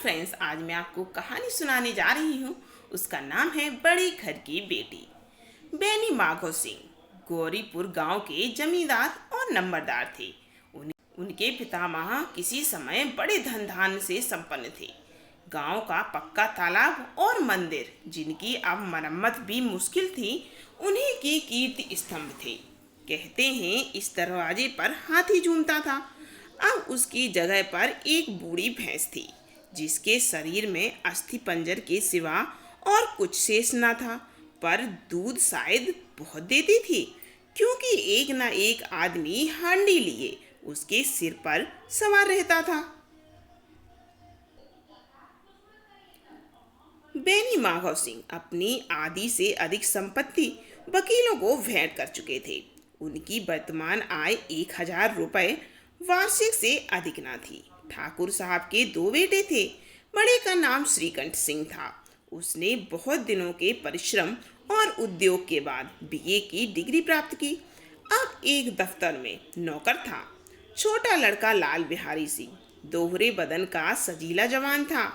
Friends, आज मैं आपको कहानी सुनाने जा रही हूँ। उसका नाम है बड़े घर की बेटी। बेनी माधो सिंह गौरीपुर गांव के जमींदार और नंबरदार थे। उनके पितामह किसी समय बड़े धन धान्य से संपन्न थे। गांव का पक्का तालाब और मंदिर, जिनकी अब मरम्मत भी मुश्किल थी, उन्हीं की कीर्ति स्तंभ थे। कहते हैं इस दरवाजे पर हाथी झूमता था। अब उसकी जगह पर एक बूढ़ी भैंस थी, जिसके शरीर में अस्थि पंजर के सिवा और कुछ शेष न था, पर दूध शायद बहुत देती थी, क्योंकि एक न एक आदमी हांडी लिए उसके सिर पर सवार रहता था। बेनी माधव सिंह अपनी आधी से अधिक संपत्ति वकीलों को भेंट कर चुके थे। उनकी वर्तमान आय 1000 रुपये वार्षिक से अधिक न थी। ठाकुर साहब के 2 बेटे थे। बड़े का नाम श्रीकंठ सिंह था। उसने बहुत दिनों के परिश्रम और उद्योग के बाद बीए की डिग्री प्राप्त की। अब एक दफ्तर में नौकर था। छोटा लड़का लाल बिहारी सिंह दोहरे बदन का सजीला जवान था।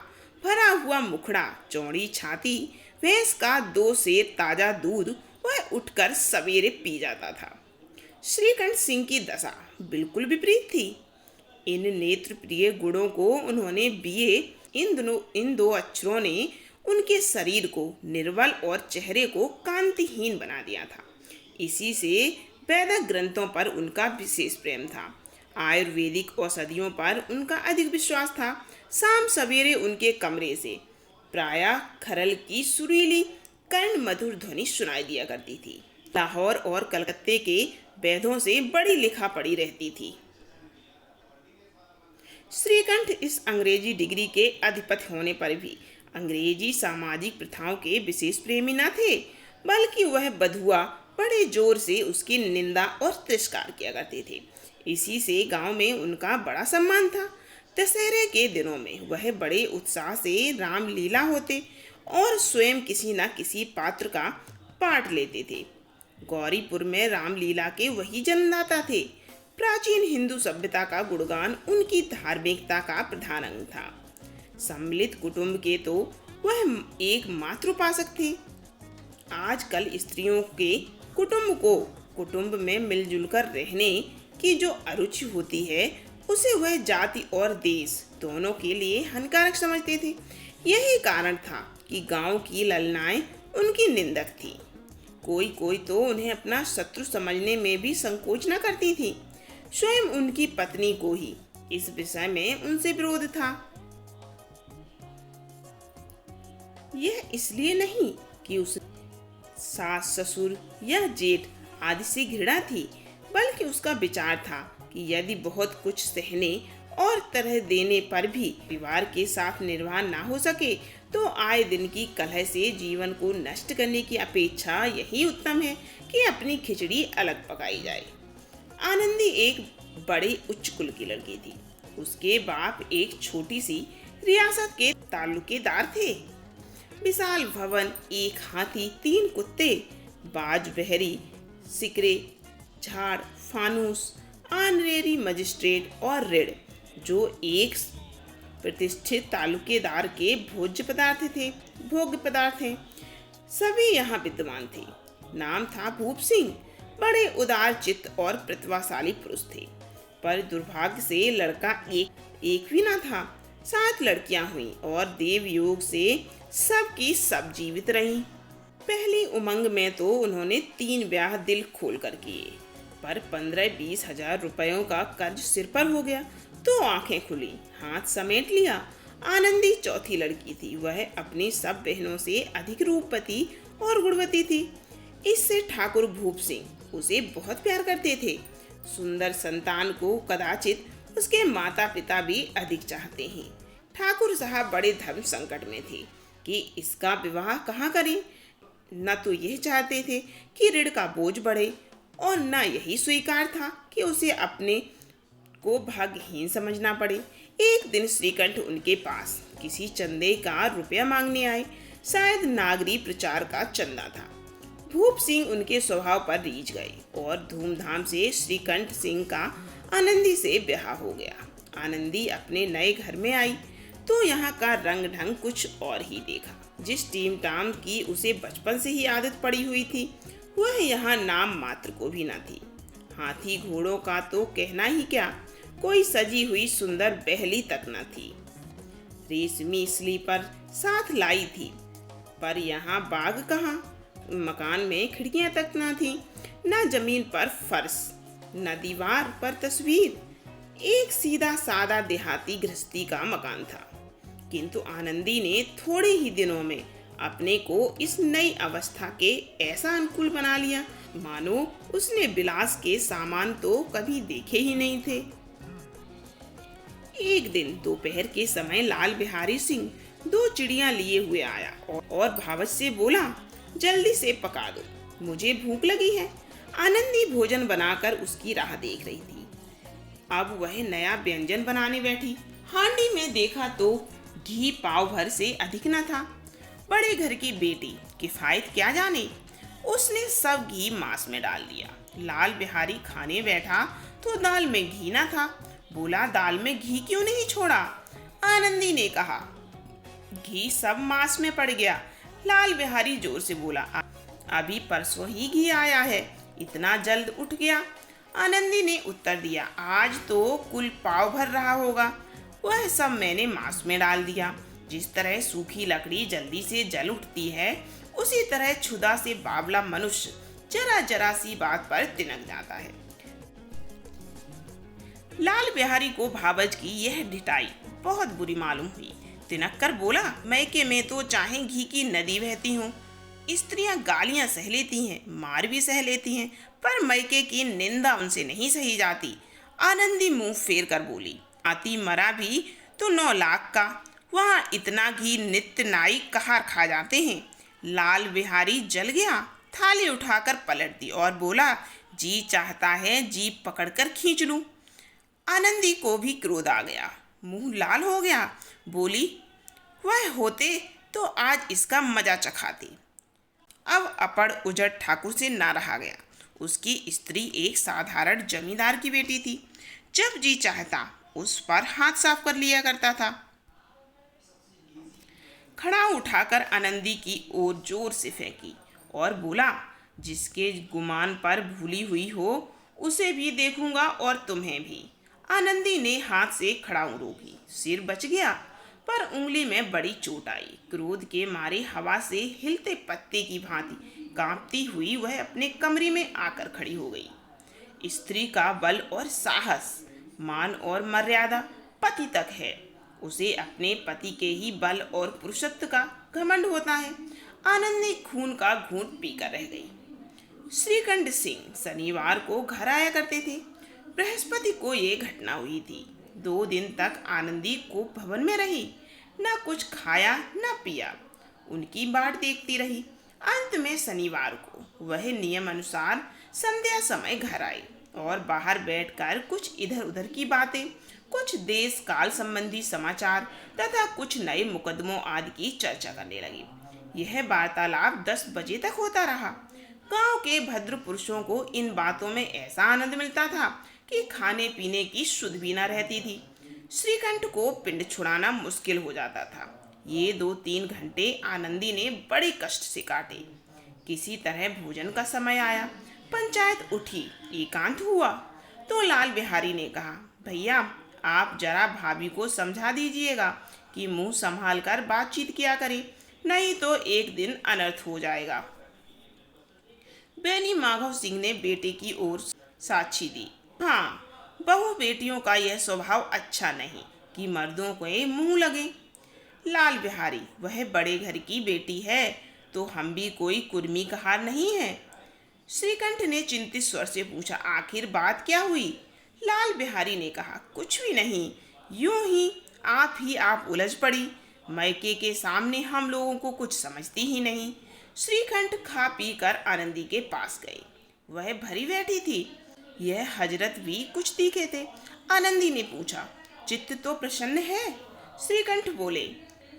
भरा हुआ मुखड़ा, चौड़ी छाती, भैंस का 2 सेर ताजा दूध वह उठकर सवेरे पी जाता था। श्रीकंठ सिंह की दशा बिल्कुल विपरीत थी। इन नेत्र प्रिय गुणों को उन्होंने बीए इन 2 अक्षरों ने उनके शरीर को निर्बल और चेहरे को कांतिहीन बना दिया था। इसी से वैदिक ग्रंथों पर उनका विशेष प्रेम था। आयुर्वेदिक औषधियों पर उनका अधिक विश्वास था। शाम सवेरे उनके कमरे से प्रायः खरल की सुरीली कर्ण मधुर ध्वनि सुनाई दिया करती थी। लाहौर और कलकत्ते के वैद्यों से बड़ी लिखा पड़ी रहती थी। श्रीकंठ इस अंग्रेजी डिग्री के अधिपति होने पर भी अंग्रेजी सामाजिक प्रथाओं के विशेष प्रेमी न थे, बल्कि वह बधुआ बड़े जोर से उसकी निंदा और तिरस्कार किया करते थे। इसी से गांव में उनका बड़ा सम्मान था। दशहरे के दिनों में वह बड़े उत्साह से रामलीला होते और स्वयं किसी न किसी पात्र का पाठ लेते थे। गौरीपुर में रामलीला के वही जन्मदाता थे। प्राचीन हिंदू सभ्यता का गुणगान उनकी धार्मिकता का प्रधान अंग था। सम्मिलित कुटुंब के तो वह एक मातृपासक थे। आजकल स्त्रियों के कुटुंब में मिलजुल कर रहने की जो अरुचि होती है, उसे वह जाति और देश दोनों के लिए हानिकारक समझते थे। यही कारण था कि गांव की ललनाएं उनकी निंदक थी। कोई तो उन्हें अपना शत्रु समझने में भी संकोच न करती थी। स्वयं उनकी पत्नी को ही इस विषय में उनसे विरोध था। यह इसलिए नहीं कि उस सास ससुर या जेठ आदि से घृणा थी, बल्कि उसका विचार था कि यदि बहुत कुछ सहने और तरह देने पर भी परिवार के साथ निर्वाह ना हो सके, तो आए दिन की कलह से जीवन को नष्ट करने की अपेक्षा यही उत्तम है कि अपनी खिचड़ी अलग पकाई जाए। आनंदी एक बड़े उच्च कुल की लड़की थी। उसके बाप एक छोटी सी रियासत के तालुकेदार थे। विशाल भवन, एक हाथी, 3 कुत्ते, बाज बहरी, सिकरे, झाड़, फानूस, ऑनरेरी मजिस्ट्रेट और ऋण, जो एक प्रतिष्ठित तालुकेदार के भोज्य पदार्थ थे, सभी यहाँ विद्यमान थे। नाम था भूप सिंह। बड़े उदार चित्त और प्रतिभाशाली पुरुष थे, पर दुर्भाग्य से लड़का एक भी न था। 7 लड़कियां हुई और देव योग से सबकी सब जीवित रहीं। पहली उमंग में तो उन्होंने 3 ब्याह दिल खोल कर किए, पर 15-20 हजार रुपयों का कर्ज सिर पर हो गया तो आंखें खुली, हाथ समेट लिया। आनंदी चौथी लड़की थी। वह अपनी सब बहनों से अधिक रूपवती और गुणवती थी। इससे ठाकुर भूप सिंह उसे बहुत प्यार करते थे। सुंदर संतान को कदाचित उसके माता पिता भी अधिक चाहते हैं। ठाकुर साहब बड़े धर्म संकट में थे कि इसका विवाह कहाँ करें। न तो यह चाहते थे कि ऋण का बोझ बढ़े, और न यही स्वीकार था कि उसे अपने को भाग्यहीन समझना पड़े। एक दिन श्रीकंठ उनके पास किसी चंदे का रुपया मांगने आए। शायद नागरी प्रचार का चंदा था। भूप सिंह उनके स्वभाव पर रीझ गए और धूमधाम से श्रीकंठ सिंह का आनंदी से ब्याह हो गया। आनंदी अपने नए घर में आई तो यहाँ का रंग ढंग कुछ और ही देखा। जिस टीम टाम की उसे बचपन से ही आदत पड़ी हुई थी, वह यहाँ नाम मात्र को भी न थी। हाथी घोड़ों का तो कहना ही क्या, कोई सजी हुई सुंदर बहली तक न थी। रेशमी स्लीपर साथ लाई थी, पर यहाँ बाग कहाँ। मकान में खिड़कियां तक न थी, न जमीन पर फर्श, न दीवार पर तस्वीर। एक सीधा सादा देहाती गृहस्थी का मकान था। किंतु आनंदी ने थोड़े ही दिनों में अपने को इस नई अवस्था के ऐसा अनुकूल बना लिया, मानो उसने विलास के सामान तो कभी देखे ही नहीं थे। एक दिन दोपहर के समय लाल बिहारी सिंह 2 चिड़ियां लिए हुए आया और भावच से बोला, जल्दी से पका दो, मुझे भूख लगी है। आनंदी भोजन बनाकर उसकी राह देख रही थी। अब वह नया व्यंजन बनाने बैठी। हांडी में देखा तो घी पाव भर से अधिक न था। बड़े घर की बेटी किफायत क्या जाने, उसने सब घी मांस में डाल दिया। लाल बिहारी खाने बैठा तो दाल में घी न था। बोला, दाल में घी क्यों नहीं छोड़ा? आनंदी ने कहा, घी सब मांस में पड़ गया। लाल बिहारी जोर से बोला, अभी परसों ही घी आया है, इतना जल्द उठ गया? आनंदी ने उत्तर दिया, आज तो कुल पाव भर रहा होगा, वह सब मैंने मांस में डाल दिया। जिस तरह सूखी लकड़ी जल्दी से जल उठती है, उसी तरह क्षुधा से बावला मनुष्य जरा जरा सी बात पर तिनक जाता है। लाल बिहारी को भावज की यह ढिठाई बहुत बुरी मालूम हुई। तिनक कर बोला, मैके में तो चाहे घी की नदी बहती हूँ। स्त्रियां गालियां सह लेती हैं, मार भी सह लेती हैं, पर मैके की निंदा उनसे नहीं सही जाती। आनंदी मुंह फेर कर बोली, आती मरा भी तो 9 लाख का, वहाँ इतना घी नित्य नाई कहाँ खा जाते हैं। लाल बिहारी जल गया, थाली उठाकर पलट दी और बोला, जी चाहता है जीभ पकड़कर खींच लूं। आनंदी को भी क्रोध आ गया, मुंह लाल हो गया। बोली, वह होते तो आज इसका मजा चखाती। अब अपड़ उजड़ ठाकुर से ना रहा गया। उसकी स्त्री एक साधारण जमींदार की बेटी थी। जब जी चाहता उस पर हाथ साफ कर लिया करता था। खड़ा उठाकर आनंदी की ओर जोर से फेंकी और बोला, जिसके गुमान पर भूली हुई हो उसे भी देखूंगा और तुम्हें भी। आनंदी ने हाथ से खड़ाऊ रोकी। सिर बच गया, पर उंगली में बड़ी चोट आई। क्रोध के मारे हवा से हिलते पत्ते की भांति कांपती हुई वह अपने कमरे में आकर खड़ी हो गई। स्त्री का बल और साहस, मान और मर्यादा पति तक है। उसे अपने पति के ही बल और पुरुषत्व का घमंड होता है। आनंदी खून का घूंट पीकर रह गई। श्रीकंठ सिंह शनिवार को घर आया करते थे। बृहस्पति को ये घटना हुई थी। 2 दिन तक आनंदी को भवन में रही, न कुछ खाया न पिया, उनकी बाट देखती रही। अंत में शनिवार को वह नियम अनुसार संध्या समय घर आई और बाहर बैठकर कुछ इधर उधर की बातें, कुछ देश काल संबंधी समाचार तथा कुछ नए मुकदमों आदि की चर्चा करने लगी। यह वार्तालाप 10 बजे तक होता रहा। गांव के भद्र पुरुषों को इन बातों में ऐसा आनंद मिलता था कि खाने पीने की सुध भी न रहती थी। श्रीकंठ को पिंड छुड़ाना मुश्किल हो जाता था। ये 2-3 घंटे आनंदी ने बड़े कष्ट से काटे। किसी तरह भोजन का समय आया, पंचायत उठी, एकांत हुआ तो लाल बिहारी ने कहा, भैया आप जरा भाभी को समझा दीजिएगा कि मुंह संभाल कर बातचीत किया करें, नहीं तो एक दिन अनर्थ हो जाएगा। बेनी माधव सिंह ने बेटे की ओर साक्षी दी। हाँ, बहू बेटियों का यह स्वभाव अच्छा नहीं कि मर्दों को मुंह लगे। लाल बिहारी, वह बड़े घर की बेटी है तो हम भी कोई कुर्मी कहार नहीं है। श्रीकंठ ने चिंतित स्वर से पूछा, आखिर बात क्या हुई? लाल बिहारी ने कहा, कुछ भी नहीं, यूं ही आप उलझ पड़ी। मैके के सामने हम लोगों को कुछ समझती ही नहीं। श्रीकंठ खा पी कर आनंदी के पास गए। वह भरी बैठी थी। यह हजरत भी कुछ तीखे थे। आनंदी ने पूछा, चित्त तो प्रसन्न है? श्रीकंठ बोले,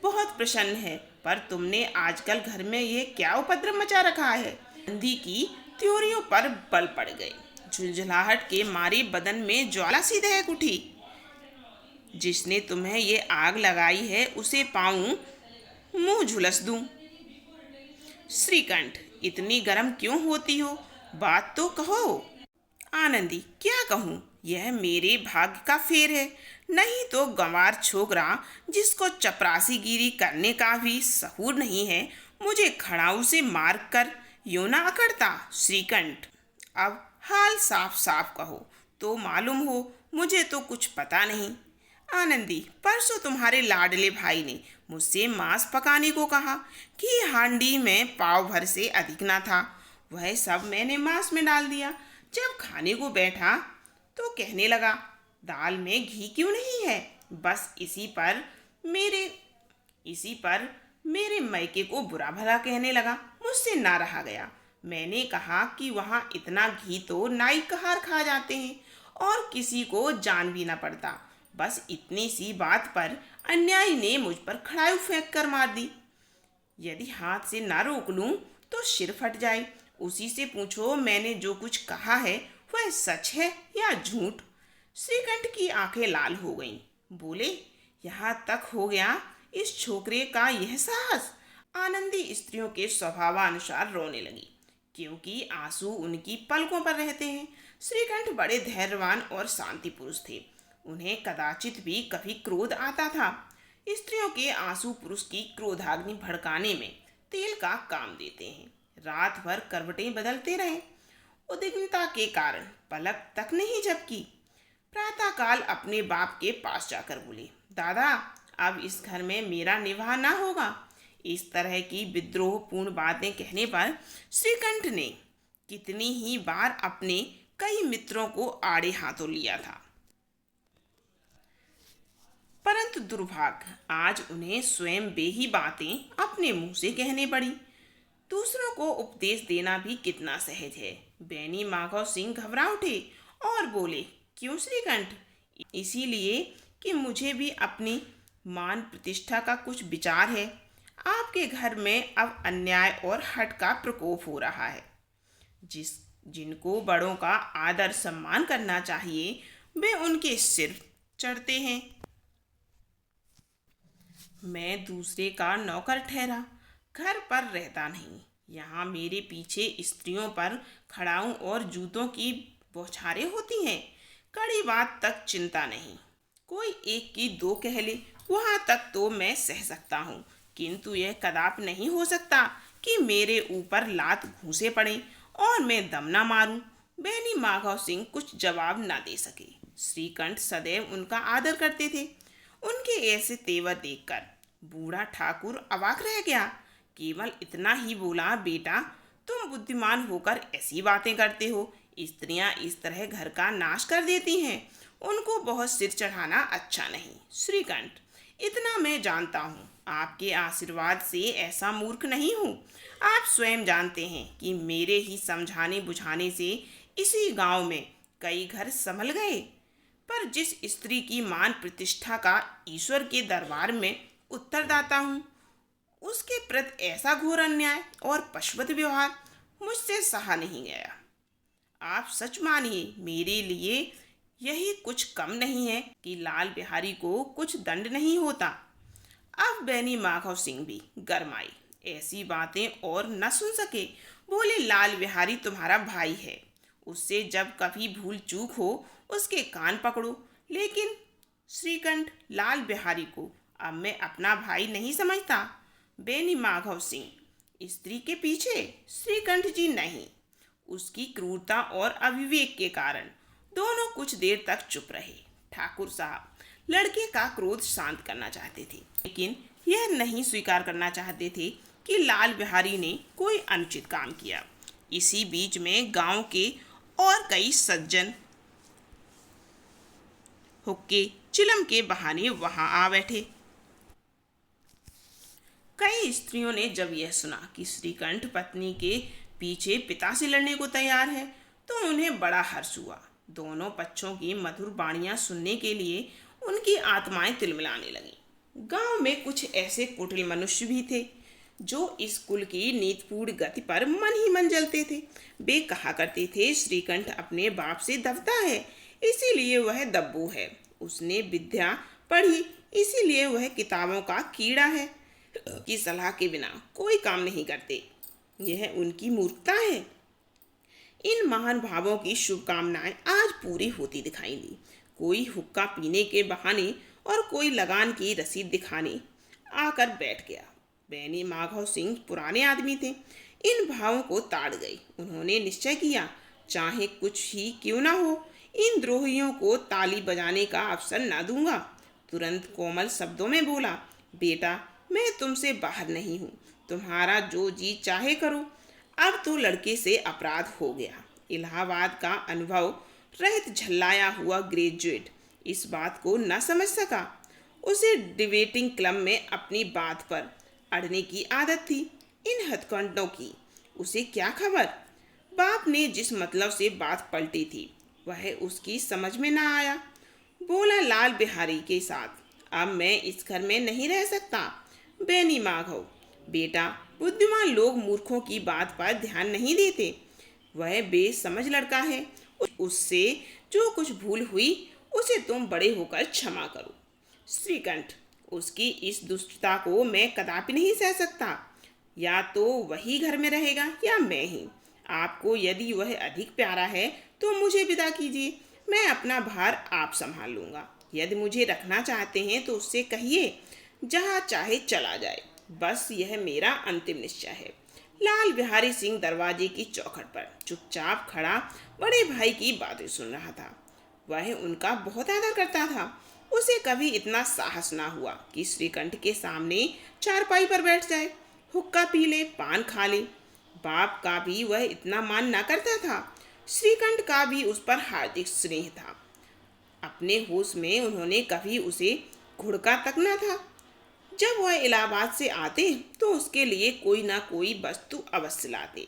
बहुत प्रसन्न है, पर तुमने आजकल घर में ये क्या उपद्रव मचा रखा है? आनंदी की त्योरियों पर बल पड़ गए। झुंझलाहट के मारे बदन में ज्वाला सी दहक उठी। जिसने तुम्हें ये आग लगाई है उसे पाऊं, मुंह झुलस दूं। श्रीकंठ, इतनी गर्म क्यों होती हो? बात तो कहो। आनंदी, क्या कहूँ, यह मेरे भाग्य का फेर है। नहीं तो गंवार छोकरा जिसको चपरासीगिरी करने का भी सहूर नहीं है, मुझे खड़ाऊ से मार कर यूं ना अकड़ता। श्रीकंठ, अब हाल साफ साफ कहो तो मालूम हो, मुझे तो कुछ पता नहीं। आनंदी, परसों तुम्हारे लाडले भाई ने मुझसे मांस पकाने को कहा कि हांडी में पाव भर से अधिक ना था। वह सब मैंने मांस में डाल दिया। जब खाने को बैठा तो कहने लगा, दाल में घी क्यों नहीं है? बस इसी पर मेरे मैके को बुरा भला कहने लगा। मुझसे ना रहा गया। मैंने कहा कि वहाँ इतना घी तो नाई कहार खा जाते हैं और किसी को जान भी ना पड़ता। बस इतनी सी बात पर अन्यायी ने मुझ पर खड़ाऊ फेंक कर मार दी। यदि हाथ से ना रोक लूं तो सिर फट जाए। उसी से पूछो, मैंने जो कुछ कहा है वह सच है या झूठ? श्रीकंठ की आंखें लाल हो गईं। बोले, यहाँ तक हो गया इस छोकरे का यह साहस? आनंदी स्त्रियों के स्वभावानुसार रोने लगी, क्योंकि आंसू उनकी पलकों पर रहते हैं। श्रीकंठ बड़े धैर्यवान और शांति पुरुष थे। उन्हें कदाचित भी कभी क्रोध आता था। स्त्रियों के आंसू पुरुष की क्रोधाग्नि भड़काने में तेल का काम देते हैं। रात भर करवटें बदलते रहे, उद्विग्नता के कारण पलक तक नहीं झपकी। प्रातःकाल अपने बाप के पास जाकर बोले, दादा, अब इस घर में मेरा निवाह ना होगा। इस तरह की विद्रोहपूर्ण बातें कहने पर श्रीकंठ ने कितनी ही बार अपने कई मित्रों को आड़े हाथों लिया था, परंतु दुर्भाग्य आज उन्हें स्वयं वे ही बातें अपने मुंह से कहने पड़ी। दूसरों को उपदेश देना भी कितना सहज है। बैनी माधव सिंह घबरा उठे और बोले, क्यों श्रीकंठ? इसीलिए कि मुझे भी अपनी मान प्रतिष्ठा का कुछ विचार है। आपके घर में अब अन्याय और हठ का प्रकोप हो रहा है। जिनको बड़ों का आदर सम्मान करना चाहिए, वे उनके सिर चढ़ते हैं। मैं दूसरे का नौकर ठहरा, घर पर रहता नहीं। यहाँ मेरे पीछे स्त्रियों पर खड़ाऊं और जूतों की बौछारें होती हैं। कड़ी बात तक चिंता नहीं, कोई एक की दो कह ले, वहाँ तक तो मैं सह सकता हूँ, किंतु यह कदापि नहीं हो सकता कि मेरे ऊपर लात घूंसे पड़े और मैं दम न मारूं। बैनी माधव सिंह कुछ जवाब न दे सके। श्रीकंठ सदैव उनका आदर करते थे। उनके ऐसे तेवर देखकर बूढ़ा ठाकुर अवाक रह गया। केवल इतना ही बोला, बेटा, तुम बुद्धिमान होकर ऐसी बातें करते हो। स्त्रियां इस तरह घर का नाश कर देती हैं। उनको बहुत सिर चढ़ाना अच्छा नहीं। श्रीकंठ, इतना मैं जानता हूँ, आपके आशीर्वाद से ऐसा मूर्ख नहीं हूँ। आप स्वयं जानते हैं कि मेरे ही समझाने बुझाने से इसी गांव में कई घर संभल गए। पर जिस स्त्री की मान प्रतिष्ठा का ईश्वर के दरबार में उत्तरदाता हूँ, उसके प्रति ऐसा घोर अन्याय और पशुवत व्यवहार मुझसे सहा नहीं गया। आप सच मानिए, मेरे लिए यही कुछ कम नहीं है कि लाल बिहारी को कुछ दंड नहीं होता। अब बैनी माधव सिंह भी गरमाई, ऐसी बातें और न सुन सके। बोले, लाल बिहारी तुम्हारा भाई है, उससे जब कभी भूल चूक हो उसके कान पकड़ो। लेकिन श्रीकंठ, लाल बिहारी को अब मैं अपना भाई नहीं समझता। बैनी माधव सिंह, स्त्री के पीछे? श्रीकंठ जी, नहीं। उसकी क्रूरता और अविवेक के कारण दोनों कुछ देर तक चुप रहे। ठाकुर साहब लड़के का क्रोध शांत करना चाहते थे, लेकिन यह नहीं स्वीकार करना चाहते थे कि लाल बिहारी ने कोई अनुचित काम किया। इसी बीच में गांव के और कई सज्जन हुक्के चिलम के बहाने वहां आ बैठे। कई स्त्रियों ने जब यह सुना कि श्रीकंठ पत्नी के पीछे पिता से लड़ने को तैयार है, तो उन्हें बड़ा हर्ष हुआ। दोनों पक्षों की मधुर वाणियां सुनने के लिए उनकी आत्माएं तिलमिलाने लगी। गांव में कुछ ऐसे कुटिल मनुष्य भी थे जो इस कुल की नीतिपूर्ण गति पर मन ही मन जलते थे। वे कहा करते थे, श्रीकंठ अपने बाप से दबता है, इसीलिए वह दब्बू है। उसने विद्या पढ़ी, इसीलिए वह किताबों का कीड़ा है। की सलाह के बिना कोई काम नहीं करते, यह उनकी मूर्खता है। इन महान भावों की शुभकामनाएं आज पूरी होती दिखाई दी। कोई हुक्का पीने के बहाने और कोई लगान की रसीद दिखाने आकर बैठ गया। बैनी माधव सिंह पुराने आदमी थे, इन भावों को ताड़ गए। उन्होंने निश्चय किया, चाहे कुछ ही क्यों ना हो, इन द्रोहियों को ताली बजाने का अवसर ना दूंगा। तुरंत कोमल शब्दों में बोला, बेटा, मैं तुमसे बाहर नहीं हूँ, तुम्हारा जो जी चाहे करो। अब तो लड़के से अपराध हो गया। इलाहाबाद का अनुभव रहित झल्लाया हुआ ग्रेजुएट इस बात को न समझ सका। उसे डिबेटिंग क्लब में अपनी बात पर अड़ने की आदत थी। इन हथकंडों की उसे क्या खबर। बाप ने जिस मतलब से बात पलटी थी वह उसकी समझ में न आया। बोला लाल बिहारी के साथ, अब मैं इस घर में नहीं रह सकता। बैनी माधव, बेटा, बुद्धिमान लोग मूर्खों की बात पर ध्यान नहीं देते। वह बेसमझ लड़का है, उससे जो कुछ भूल हुई उसे तुम बड़े होकर क्षमा करो। श्रीकंठ, उसकी इस दुष्टता को मैं कदापि नहीं सह सकता। या तो वही घर में रहेगा या मैं ही। आपको यदि वह अधिक प्यारा है तो मुझे विदा कीजिए, मैं अपना भार आप संभाल लूँगा। यदि मुझे रखना चाहते हैं तो उससे कहिए जहाँ चाहे चला जाए, बस यह मेरा अंतिम निश्चय है। लाल बिहारी सिंह दरवाजे की चौखट पर चुपचाप खड़ा बड़े भाई की बातें सुन रहा था। वह उनका बहुत आदर करता था। उसे कभी इतना साहस ना हुआ कि श्रीकंठ के सामने चारपाई पर बैठ जाए, हुक्का पी ले, पान खा ले। बाप का भी वह इतना मान ना करता था। श्रीकंठ का भी उस पर हार्दिक स्नेह था। अपने होश में उन्होंने कभी उसे घुड़का तक न था। जब वह इलाहाबाद से आते तो उसके लिए कोई ना कोई वस्तु अवश्य लाते।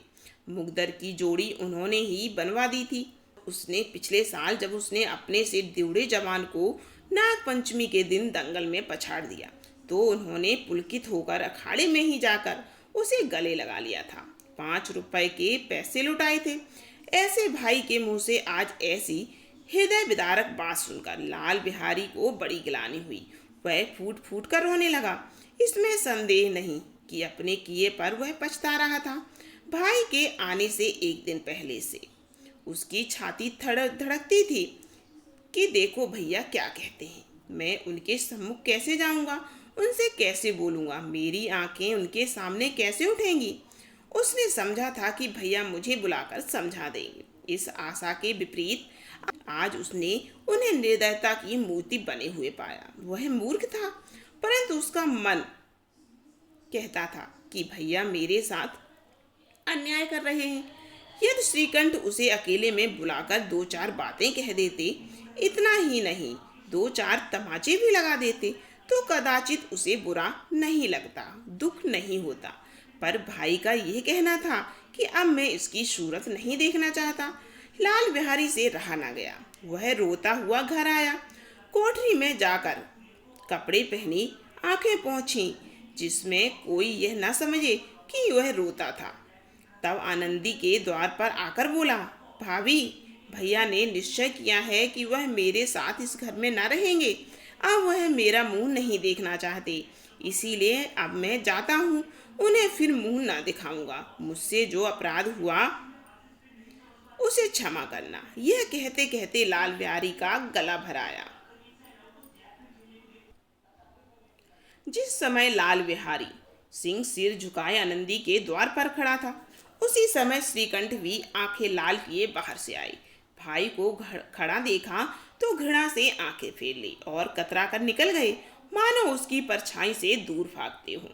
मुकद्दर की जोड़ी उन्होंने ही बनवा दी थी। उसने पिछले साल जब उसने अपने से दिवड़े जवान को नाग पंचमी के दिन दंगल में पछाड़ दिया तो उन्होंने पुलकित होकर अखाड़े में ही जाकर उसे गले लगा लिया था। 5 रुपए के पैसे लुटाए थे। ऐसे भाई के मुंह से आज ऐसी हृदय विदारक बात सुनकर लाल बिहारी को बड़ी गिलानी हुई। वह फूट फूट कर रोने लगा। इसमें संदेह नहीं कि अपने किए पर वह पछता रहा था। भाई के आने से एक दिन पहले से उसकी छाती धड़कती थी कि देखो भैया क्या कहते हैं, मैं उनके सम्मुख कैसे जाऊंगा, उनसे कैसे बोलूंगा, मेरी आंखें उनके सामने कैसे उठेंगी। उसने समझा था कि भैया मुझे बुलाकर समझा देंगे। इस आशा के विपरीत आज उसने उन्हें निर्दयता की मूर्ति बने हुए पाया। वह मूर्ख था, परंतु उसका मन कहता था कि भैया मेरे साथ अन्याय कर रहे हैं। यदि श्रीकंठ उसे अकेले में बुलाकर 2-4 बातें कह देते, इतना ही नहीं 2-4 तमाचे भी लगा देते तो कदाचित उसे बुरा नहीं लगता, दुख नहीं होता। पर भाई का यह कहना था कि अब मैं इसकी सूरत नहीं देखना चाहता। लाल बिहारी से रहा न गया। वह रोता हुआ घर आया। कोठरी में जाकर कपड़े पहनी, आंखें पोंछी, जिसमें कोई यह न समझे कि वह रोता था। तब आनंदी के द्वार पर आकर बोला, भाभी, भैया ने निश्चय किया है कि वह मेरे साथ इस घर में न रहेंगे। अब वह मेरा मुंह नहीं देखना चाहते, इसीलिए अब मैं जाता हूँ। उन्हें फिर मुंह न दिखाऊंगा। मुझसे जो अपराध हुआ उसे क्षमा करना। यह कहते कहते लाल बिहारी का गला भर आया। जिस समय लाल बिहारी सिंह सिर झुकाए आनंदी के द्वार पर खड़ा था, उसी समय श्रीकंठ भी आंखें लाल किए बाहर से आई। भाई को खड़ा देखा तो घृणा से आंखें फेर ली और कतरा कर निकल गए, मानो उसकी परछाई से दूर भागते हों।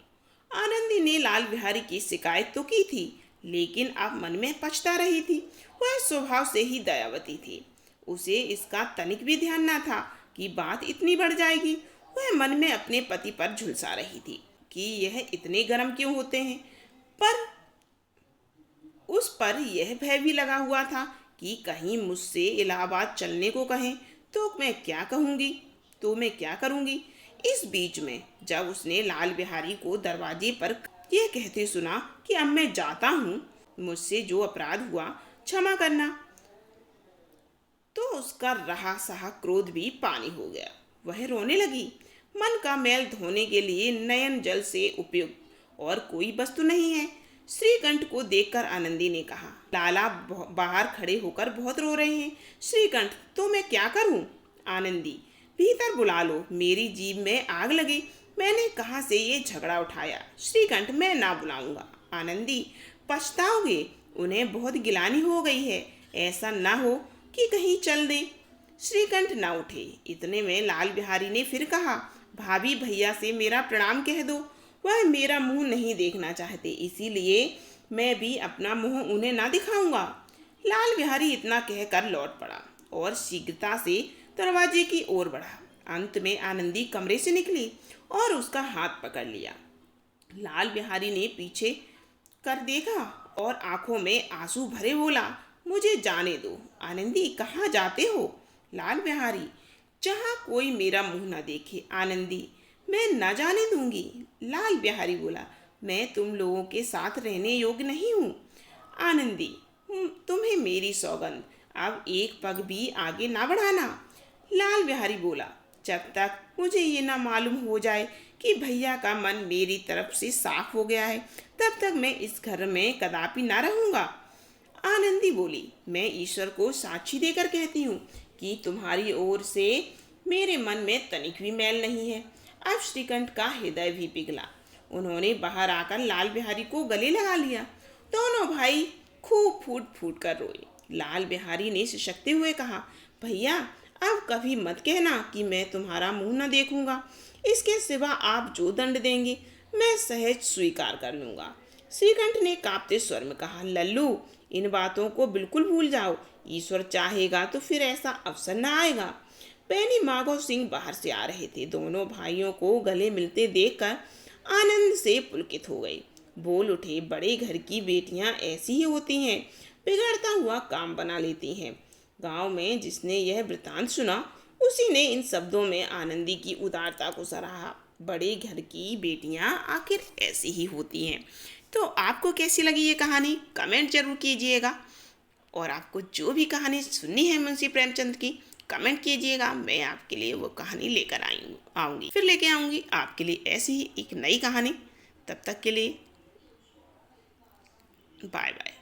आनंदी ने लाल बिहारी की शिकायत तो की थी, लेकिन अब मन में पछता रही थी। वह स्वभाव से ही दयावती थी। उसे इसका तनिक भी ध्यान न था कि बात इतनी बढ़ जाएगी। वह मन में अपने पति पर झुलसा रही थी कि यह इतने गर्म क्यों होते हैं, पर उस पर यह भय भी लगा हुआ था कि कहीं मुझसे इलाहाबाद चलने को कहें तो मैं क्या कहूँगी, तो मैं क्या करूँगी। इस बीच में जब उसने लाल बिहारी को दरवाजे पर यह कहते सुना कि अब मैं जाता हूँ, मुझसे जो अपराध हुआ क्षमा करना, तो उसका रहा सहा क्रोध भी पानी हो गया। वह रोने लगी। मन का मैल धोने के लिए नयन जल से उपयुक्त और कोई वस्तु नहीं है। श्रीकंठ को देखकर आनंदी ने कहा, लाला बाहर खड़े होकर बहुत रो रहे हैं। श्रीकंठ, तो मैं क्या करूं? आनंदी, भीतर बुला लो, मेरी जीभ में आग लगी। मैंने कहाँ से ये झगड़ा उठाया? श्रीकंठ, मैं ना बुलाऊंगा। आनंदी, पछताओगे, उन्हें बहुत गिलानी हो गई है, ऐसा ना हो कि कहीं चल दे। श्रीकंठ न उठे। इतने में लाल बिहारी ने फिर कहा, भाभी भैया से मेरा प्रणाम कह दो, वह मेरा मुंह नहीं देखना चाहते, इसीलिए मैं भी अपना मुंह उन्हें ना दिखाऊंगा। लाल बिहारी इतना कहकर लौट पड़ा और शीघ्रता से दरवाजे की ओर बढ़ा। अंत में आनंदी कमरे से निकली और उसका हाथ पकड़ लिया। लाल बिहारी ने पीछे कर देखा और आंखों में आंसू भरे बोला, मुझे जाने दो। आनंदी, कहाँ जाते हो? लाल बिहारी, जहाँ कोई मेरा मुंह न देखे। आनंदी, मैं न जाने दूंगी। लाल बिहारी बोला, मैं तुम लोगों के साथ रहने योग्य नहीं हूँ। आनंदी, तुम्हें मेरी सौगंध, अब एक पग भी आगे ना बढ़ाना। लाल बिहारी बोला, जब तक मुझे ये ना मालूम हो जाए कि भैया का मन मेरी तरफ से साफ हो गया है, तब तक मैं इस घर में कदापि ना रहूंगा। आनंदी बोली, मैं ईश्वर को साक्षी देकर कहती हूँ कि तुम्हारी ओर से मेरे मन में तनिक भी मैल नहीं है। अब श्रीकंठ का हृदय भी पिघला। उन्होंने बाहर आकर लाल बिहारी को गले लगा लिया। दोनों भाई खूब फूट फूट कर रोए। लाल बिहारी ने सिसकते हुए कहा, भैया, अब कभी मत कहना कि मैं तुम्हारा मुंह न देखूंगा। इसके सिवा आप जो दंड देंगे मैं सहज स्वीकार कर लूंगा। श्रीकंठ ने कांपते स्वर में कहा, लल्लू, इन बातों को बिल्कुल भूल जाओ। ईश्वर चाहेगा तो फिर ऐसा अवसर न आएगा। पैनी माधव सिंह बाहर से आ रहे थे। दोनों भाइयों को गले मिलते देखकर आनंद से पुलकित हो गए। बोल उठे, बड़े घर की बेटियां ऐसी ही होती हैं, बिगड़ता हुआ काम बना लेती हैं। गांव में जिसने यह वृतांत सुना, उसी ने इन शब्दों में आनंदी की उदारता को सराहा। बड़े घर की बेटियां आखिर ऐसी ही होती हैं। तो आपको कैसी लगी ये कहानी? कमेंट जरूर कीजिएगा। और आपको जो भी कहानी सुननी है मुंशी प्रेमचंद की, कमेंट कीजिएगा। मैं आपके लिए वो कहानी लेकर आऊँगी, फिर लेके आऊँगी आपके लिए ऐसी ही एक नई कहानी। तब तक के लिए बाय बाय।